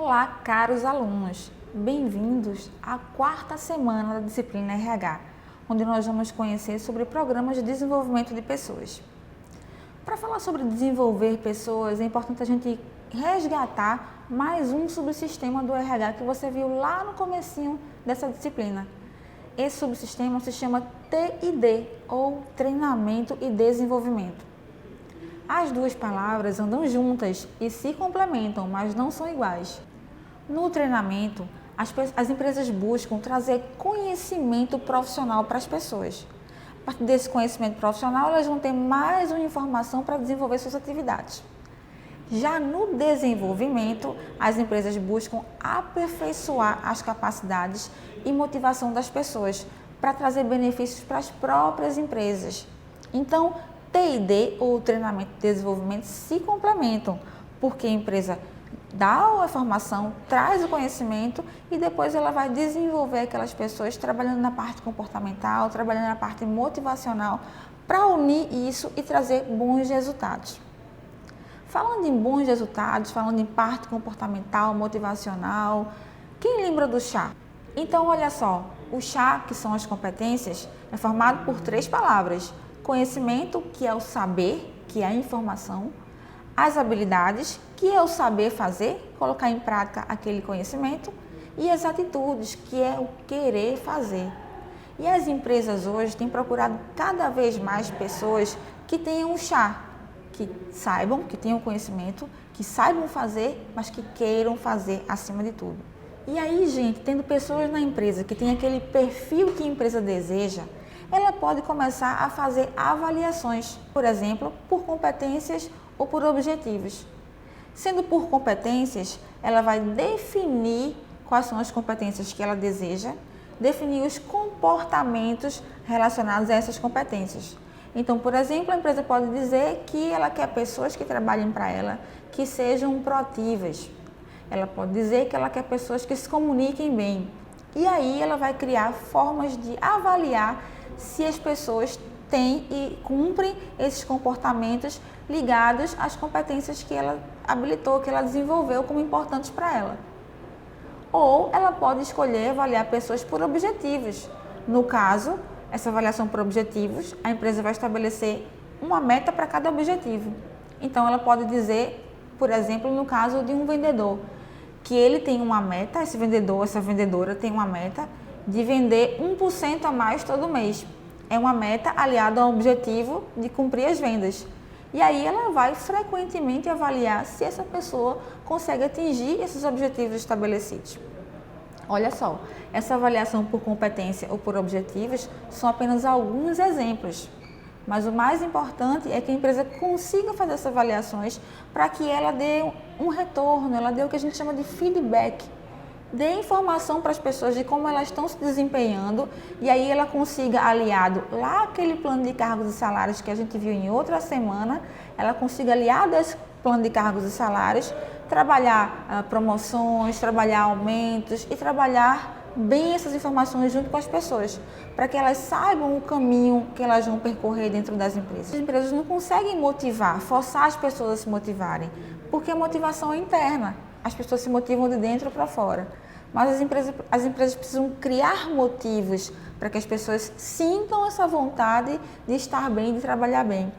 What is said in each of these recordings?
Olá, caros alunos! Bem-vindos à quarta semana da disciplina RH, onde nós vamos conhecer sobre programas de desenvolvimento de pessoas. Para falar sobre desenvolver pessoas, é importante a gente resgatar mais um subsistema do RH que você viu lá no comecinho dessa disciplina. Esse subsistema se chama TID, ou Treinamento e Desenvolvimento. As duas palavras andam juntas e se complementam, mas não são iguais. No treinamento, as empresas buscam trazer conhecimento profissional para as pessoas. A partir desse conhecimento profissional, elas vão ter mais uma informação para desenvolver suas atividades. Já no desenvolvimento, as empresas buscam aperfeiçoar as capacidades e motivação das pessoas para trazer benefícios para as próprias empresas. Então, TID, ou Treinamento e Desenvolvimento, se complementam, porque a empresa dá a informação, traz o conhecimento e depois ela vai desenvolver aquelas pessoas trabalhando na parte comportamental, trabalhando na parte motivacional, para unir isso e trazer bons resultados. Falando em bons resultados, falando em parte comportamental, motivacional, quem lembra do chá? Então, olha só, o chá, que são as competências, é formado por 3 palavras. Conhecimento, que é o saber, que é a informação. As habilidades, que é o saber fazer, colocar em prática aquele conhecimento. E as atitudes, que é o querer fazer. E as empresas hoje têm procurado cada vez mais pessoas que tenham um chá, que saibam, que tenham conhecimento, que saibam fazer, mas que queiram fazer acima de tudo. E aí, gente, tendo pessoas na empresa que têm aquele perfil que a empresa deseja, ela pode começar a fazer avaliações, por exemplo, por competências ou por objetivos. Sendo por competências, ela vai definir quais são as competências que ela deseja, definir os comportamentos relacionados a essas competências. Então, por exemplo, a empresa pode dizer que ela quer pessoas que trabalhem para ela, que sejam proativas. Ela pode dizer que ela quer pessoas que se comuniquem bem. E aí ela vai criar formas de avaliar se as pessoas têm e cumprem esses comportamentos ligados às competências que ela habilitou, que ela desenvolveu como importantes para ela. Ou ela pode escolher avaliar pessoas por objetivos. No caso, essa avaliação por objetivos, a empresa vai estabelecer uma meta para cada objetivo. Então, ela pode dizer, por exemplo, no caso de um vendedor, que ele tem uma meta, esse vendedor, essa vendedora tem uma meta de vender 1% a mais todo mês. É uma meta aliada ao objetivo de cumprir as vendas. E aí ela vai frequentemente avaliar se essa pessoa consegue atingir esses objetivos estabelecidos. Olha só, essa avaliação por competência ou por objetivos são apenas alguns exemplos. Mas o mais importante é que a empresa consiga fazer essas avaliações para que ela dê um retorno, ela dê o que a gente chama de feedback. Dê informação para as pessoas de como elas estão se desempenhando e aí ela consiga, aliado lá aquele plano de cargos e salários que a gente viu em outra semana, ela consiga, aliado a esse plano de cargos e salários, trabalhar promoções, trabalhar aumentos e trabalhar bem essas informações junto com as pessoas, para que elas saibam o caminho que elas vão percorrer dentro das empresas. As empresas não conseguem motivar, forçar as pessoas a se motivarem, porque a motivação é interna, as pessoas se motivam de dentro para fora. Mas as empresas precisam criar motivos para que as pessoas sintam essa vontade de estar bem, de trabalhar bem.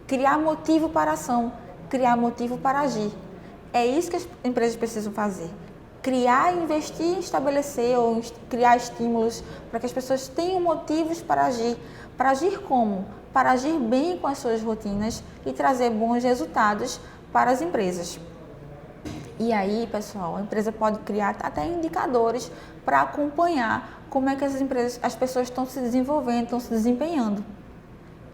Criar motivo para a ação, criar motivo para agir. É isso que as empresas precisam fazer. Criar, investir, estabelecer ou criar estímulos para que as pessoas tenham motivos para agir. Para agir como? Para agir bem com as suas rotinas e trazer bons resultados para as empresas. E aí, pessoal, a empresa pode criar até indicadores para acompanhar como é que as pessoas estão se desenvolvendo, estão se desempenhando.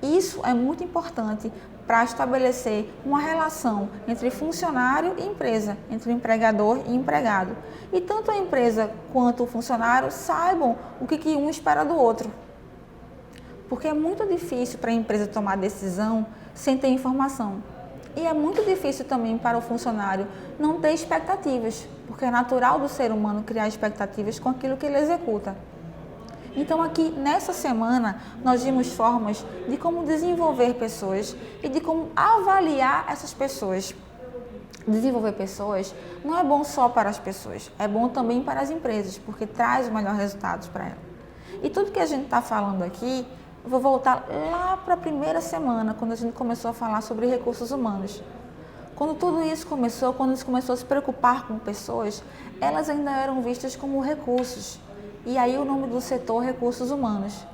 Isso é muito importante para estabelecer uma relação entre funcionário e empresa, entre o empregador e empregado. E tanto a empresa quanto o funcionário saibam o que um espera do outro. Porque é muito difícil para a empresa tomar decisão sem ter informação. E é muito difícil também para o funcionário não ter expectativas, porque é natural do ser humano criar expectativas com aquilo que ele executa. Então aqui nessa semana nós vimos formas de como desenvolver pessoas e de como avaliar essas pessoas. Desenvolver pessoas não é bom só para as pessoas, é bom também para as empresas, porque traz os melhores resultados para elas. E tudo que a gente está falando aqui, eu vou voltar lá para a primeira semana, quando a gente começou a falar sobre recursos humanos. Quando tudo isso começou, quando a gente começou a se preocupar com pessoas, elas ainda eram vistas como recursos. E aí o nome do setor recursos humanos.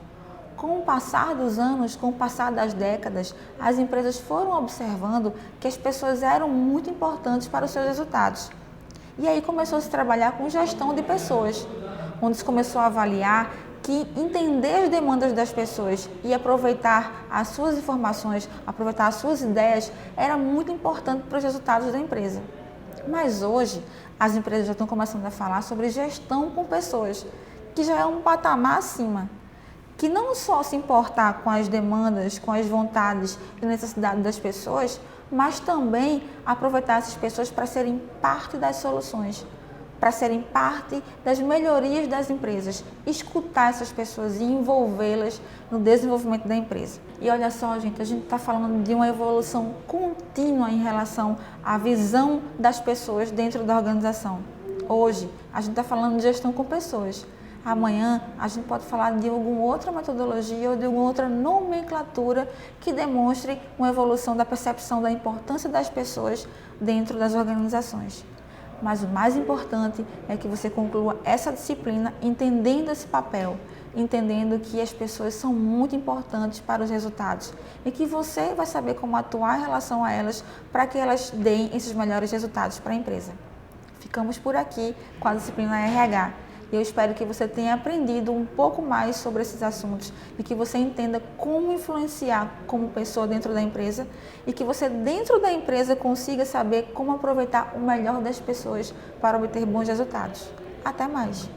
Com o passar dos anos, com o passar das décadas, as empresas foram observando que as pessoas eram muito importantes para os seus resultados. E aí começou a se trabalhar com gestão de pessoas, onde se começou a avaliar que entender as demandas das pessoas e aproveitar as suas informações, aproveitar as suas ideias, era muito importante para os resultados da empresa. Mas hoje, as empresas já estão começando a falar sobre gestão com pessoas, que já é um patamar acima. Que não só se importar com as demandas, com as vontades e necessidades das pessoas, mas também aproveitar essas pessoas para serem parte das soluções, para serem parte das melhorias das empresas, escutar essas pessoas e envolvê-las no desenvolvimento da empresa. E olha só, gente, a gente está falando de uma evolução contínua em relação à visão das pessoas dentro da organização. Hoje, a gente está falando de gestão com pessoas. Amanhã a gente pode falar de alguma outra metodologia ou de alguma outra nomenclatura que demonstre uma evolução da percepção da importância das pessoas dentro das organizações. Mas o mais importante é que você conclua essa disciplina entendendo esse papel, entendendo que as pessoas são muito importantes para os resultados e que você vai saber como atuar em relação a elas para que elas deem esses melhores resultados para a empresa. Ficamos por aqui com a disciplina RH. Eu espero que você tenha aprendido um pouco mais sobre esses assuntos e que você entenda como influenciar como pessoa dentro da empresa e que você dentro da empresa consiga saber como aproveitar o melhor das pessoas para obter bons resultados. Até mais!